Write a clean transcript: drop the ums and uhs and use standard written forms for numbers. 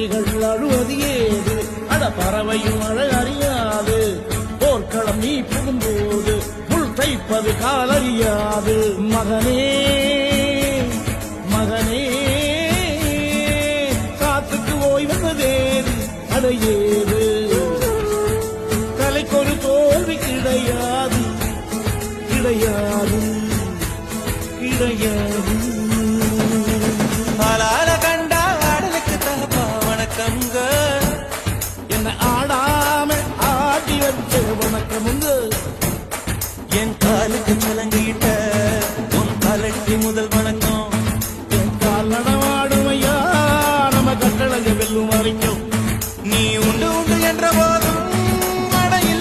கிளிகள் அழுவது ஏது அட பறவையும் அழகறியாது போர்க்களம் நீ புகும்போது முள் தைப்பது காலறியாது மகனே மகனே காத்துக்கு ஓய்வதேது அடையேது கலைக்கொரு தோல்வி கிடையாது கிடையாது கிடையாது ஆளால கண்டா ஆடலுக்கு தகப்பா வணக்கம்ங்க என்ன ஆடாம ஆடி வச்ச வணக்கமுங்க என் காலுக்கு சலங்கிட்ட உன் காலட்டி முதல்